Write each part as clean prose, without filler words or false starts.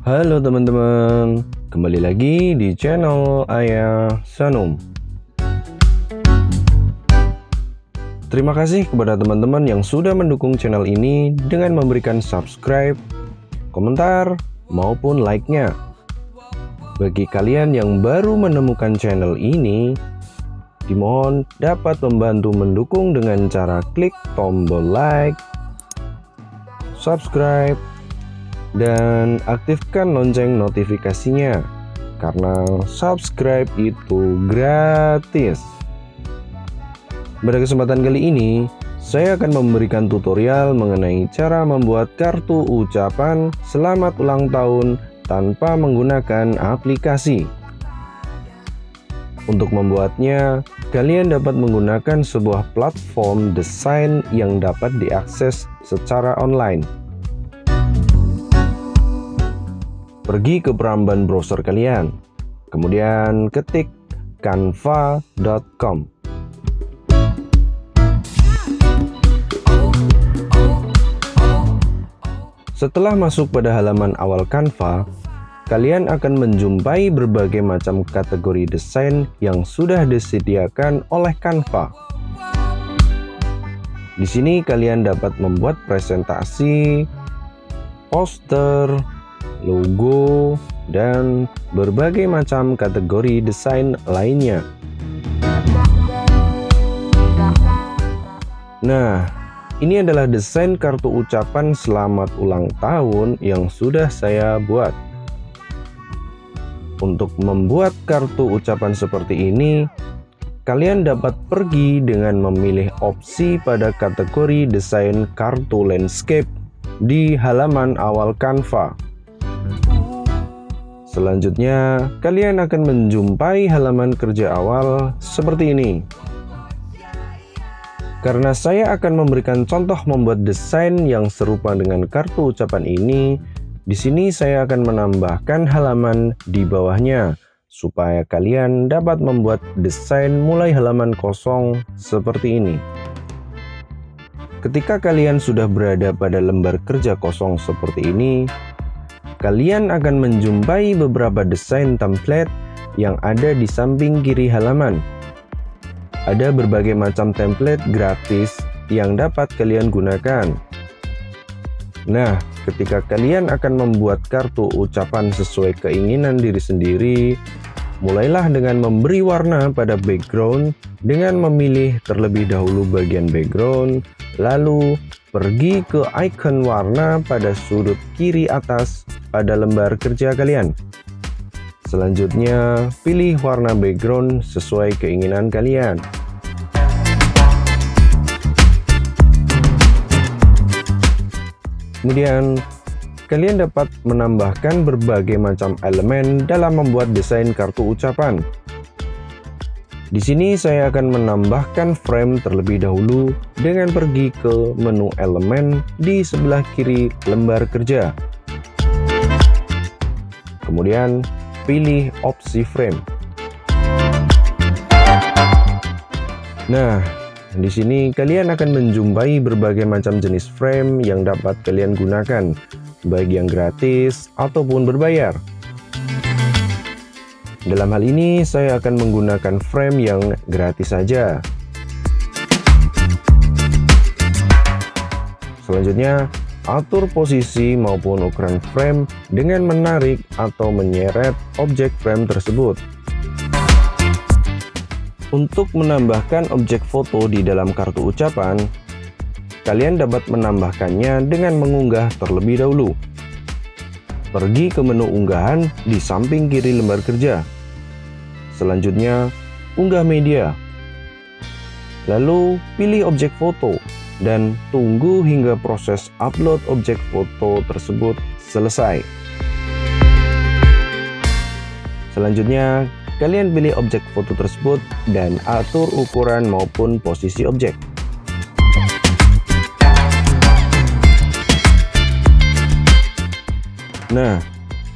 Halo teman-teman, kembali lagi di channel Ayah Sanum. Terima kasih kepada teman-teman yang sudah mendukung channel ini dengan memberikan subscribe, komentar, maupun like-nya. Bagi kalian yang baru menemukan channel ini, dimohon dapat membantu mendukung dengan cara klik tombol like, subscribe, dan aktifkan lonceng notifikasinya, karena subscribe itu gratis. Pada kesempatan kali ini, saya akan memberikan tutorial mengenai cara membuat kartu ucapan selamat ulang tahun tanpa menggunakan aplikasi. Untuk membuatnya, kalian dapat menggunakan sebuah platform desain yang dapat diakses secara online. Pergi ke peramban browser kalian, kemudian ketik canva.com. Setelah masuk pada halaman awal Canva, kalian akan menjumpai berbagai macam kategori desain yang sudah disediakan oleh Canva. Di sini kalian dapat membuat presentasi, poster, logo, dan berbagai macam kategori desain lainnya. Nah, ini adalah desain kartu ucapan selamat ulang tahun yang sudah saya buat. Untuk membuat kartu ucapan seperti ini, kalian dapat pergi dengan memilih opsi pada kategori desain kartu landscape di halaman awal Canva. Selanjutnya, kalian akan menjumpai halaman kerja awal seperti ini. Karena saya akan memberikan contoh membuat desain yang serupa dengan kartu ucapan ini, di sini saya akan menambahkan halaman di bawahnya, supaya kalian dapat membuat desain mulai halaman kosong seperti ini. Ketika kalian sudah berada pada lembar kerja kosong seperti ini, kalian akan menjumpai beberapa desain template yang ada di samping kiri halaman. Ada berbagai macam template gratis yang dapat kalian gunakan. Nah, ketika kalian akan membuat kartu ucapan sesuai keinginan diri sendiri, mulailah dengan memberi warna pada background dengan memilih terlebih dahulu bagian background, lalu pergi ke icon warna pada sudut kiri atas pada lembar kerja kalian. Selanjutnya, pilih warna background sesuai keinginan kalian. Kemudian, kalian dapat menambahkan berbagai macam elemen dalam membuat desain kartu ucapan. Di sini saya akan menambahkan frame terlebih dahulu dengan pergi ke menu elemen di sebelah kiri lembar kerja. Kemudian, pilih opsi frame. Nah, di sini kalian akan menjumpai berbagai macam jenis frame yang dapat kalian gunakan, baik yang gratis ataupun berbayar. Dalam hal ini, saya akan menggunakan frame yang gratis saja. Selanjutnya, atur posisi maupun ukuran frame dengan menarik atau menyeret objek frame tersebut. Untuk menambahkan objek foto di dalam kartu ucapan, kalian dapat menambahkannya dengan mengunggah terlebih dahulu. Pergi ke menu unggahan di samping kiri lembar kerja. Selanjutnya, unggah media. Lalu, pilih objek foto dan tunggu hingga proses upload objek foto tersebut selesai. Selanjutnya, kalian pilih objek foto tersebut dan atur ukuran maupun posisi objek. Nah,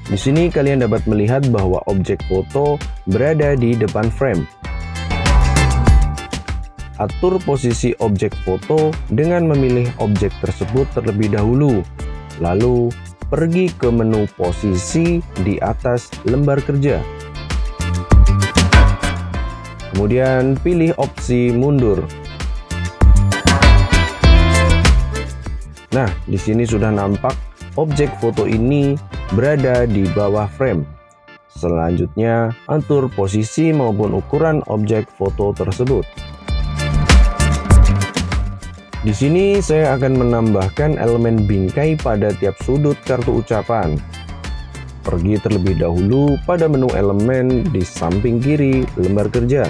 di sini kalian dapat melihat bahwa objek foto berada di depan frame. Atur posisi objek foto dengan memilih objek tersebut terlebih dahulu, lalu pergi ke menu posisi di atas lembar kerja. Kemudian pilih opsi mundur. Nah, di sini sudah nampak objek foto ini berada di bawah frame. Selanjutnya, atur posisi maupun ukuran objek foto tersebut. Di sini saya akan menambahkan elemen bingkai pada tiap sudut kartu ucapan. Pergi terlebih dahulu pada menu elemen di samping kiri lembar kerja.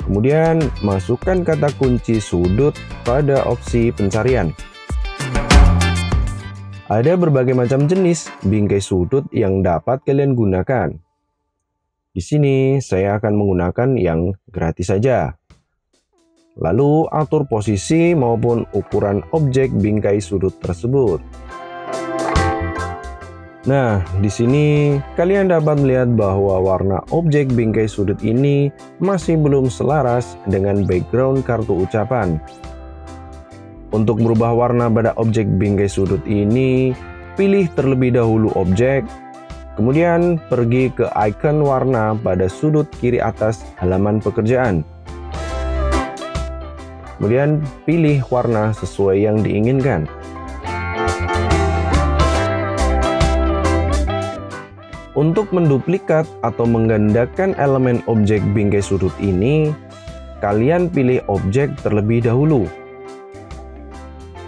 Kemudian masukkan kata kunci sudut pada opsi pencarian. Ada berbagai macam jenis bingkai sudut yang dapat kalian gunakan. Di sini saya akan menggunakan yang gratis saja. Lalu atur posisi maupun ukuran objek bingkai sudut tersebut. Nah, di sini kalian dapat melihat bahwa warna objek bingkai sudut ini masih belum selaras dengan background kartu ucapan. Untuk merubah warna pada objek bingkai sudut ini, pilih terlebih dahulu objek, kemudian pergi ke icon warna pada sudut kiri atas halaman pekerjaan. Kemudian pilih warna sesuai yang diinginkan. Untuk menduplikat atau menggandakan elemen objek bingkai sudut ini, kalian pilih objek terlebih dahulu.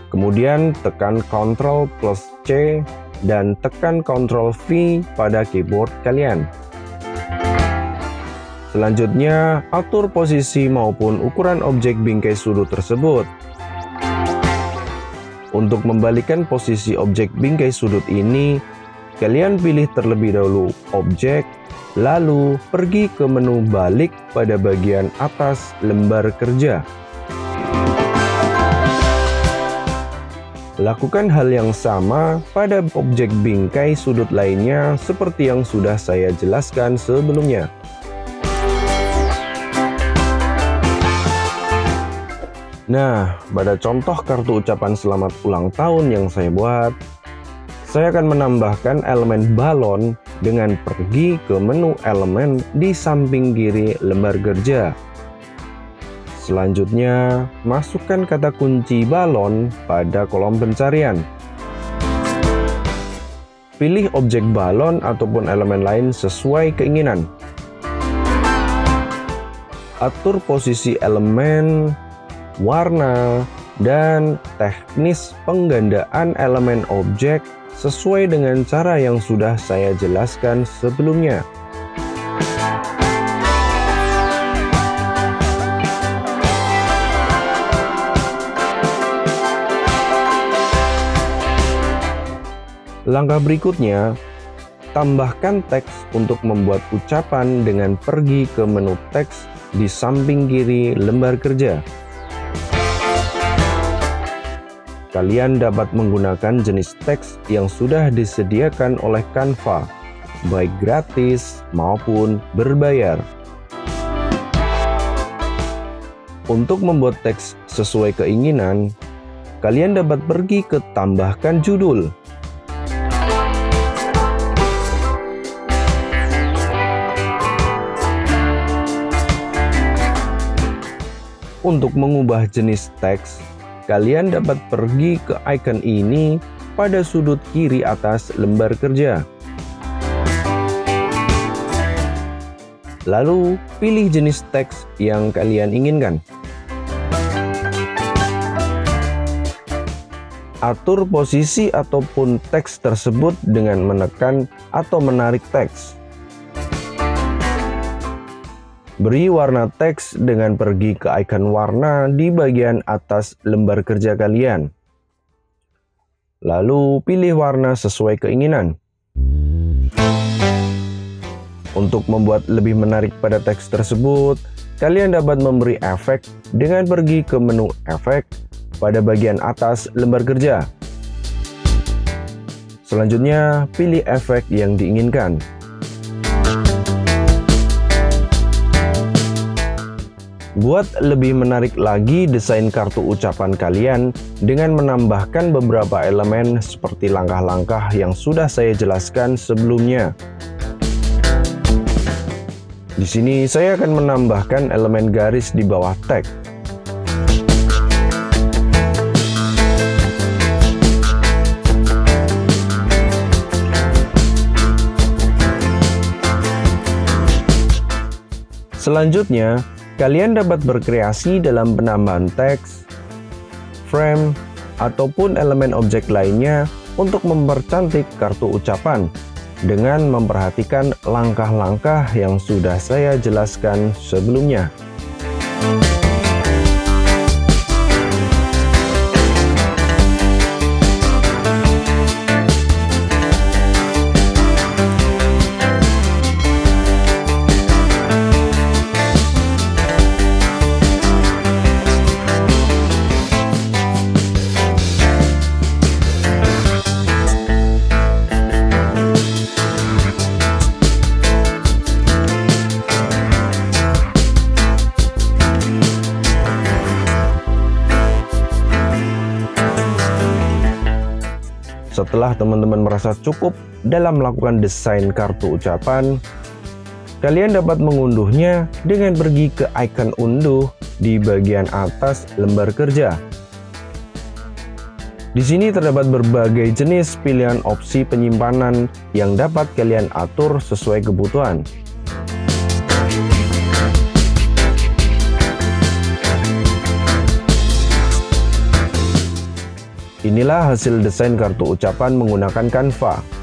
Kemudian tekan Ctrl plus C dan tekan Ctrl V pada keyboard kalian. Selanjutnya, atur posisi maupun ukuran objek bingkai sudut tersebut. Untuk membalikan posisi objek bingkai sudut ini, kalian pilih terlebih dahulu objek, lalu pergi ke menu balik pada bagian atas lembar kerja. Lakukan hal yang sama pada objek bingkai sudut lainnya seperti yang sudah saya jelaskan sebelumnya. Nah, pada contoh kartu ucapan selamat ulang tahun yang saya buat, saya akan menambahkan elemen balon dengan pergi ke menu elemen di samping kiri lembar kerja. Selanjutnya, masukkan kata kunci balon pada kolom pencarian. Pilih objek balon ataupun elemen lain sesuai keinginan. Atur posisi elemen, warna, dan teknis penggandaan elemen objek sesuai dengan cara yang sudah saya jelaskan sebelumnya. Langkah berikutnya, tambahkan teks untuk membuat ucapan dengan pergi ke menu teks di samping kiri lembar kerja. Kalian dapat menggunakan jenis teks yang sudah disediakan oleh Canva, baik gratis maupun berbayar. Untuk membuat teks sesuai keinginan, kalian dapat pergi ke tambahkan judul. Untuk mengubah jenis teks, kalian dapat pergi ke icon ini pada sudut kiri atas lembar kerja. Lalu, pilih jenis teks yang kalian inginkan. Atur posisi ataupun teks tersebut dengan menekan atau menarik teks. Beri warna teks dengan pergi ke icon warna di bagian atas lembar kerja kalian. Lalu pilih warna sesuai keinginan. Untuk membuat lebih menarik pada teks tersebut, kalian dapat memberi efek dengan pergi ke menu efek pada bagian atas lembar kerja. Selanjutnya, pilih efek yang diinginkan. Buat lebih menarik lagi desain kartu ucapan kalian dengan menambahkan beberapa elemen seperti langkah-langkah yang sudah saya jelaskan sebelumnya. Di sini saya akan menambahkan elemen garis di bawah teks. Selanjutnya, kalian dapat berkreasi dalam penambahan teks, frame, ataupun elemen objek lainnya untuk mempercantik kartu ucapan dengan memperhatikan langkah-langkah yang sudah saya jelaskan sebelumnya. Setelah teman-teman merasa cukup dalam melakukan desain kartu ucapan, kalian dapat mengunduhnya dengan pergi ke icon unduh di bagian atas lembar kerja. Di sini terdapat berbagai jenis pilihan opsi penyimpanan yang dapat kalian atur sesuai kebutuhan. Inilah hasil desain kartu ucapan menggunakan Canva.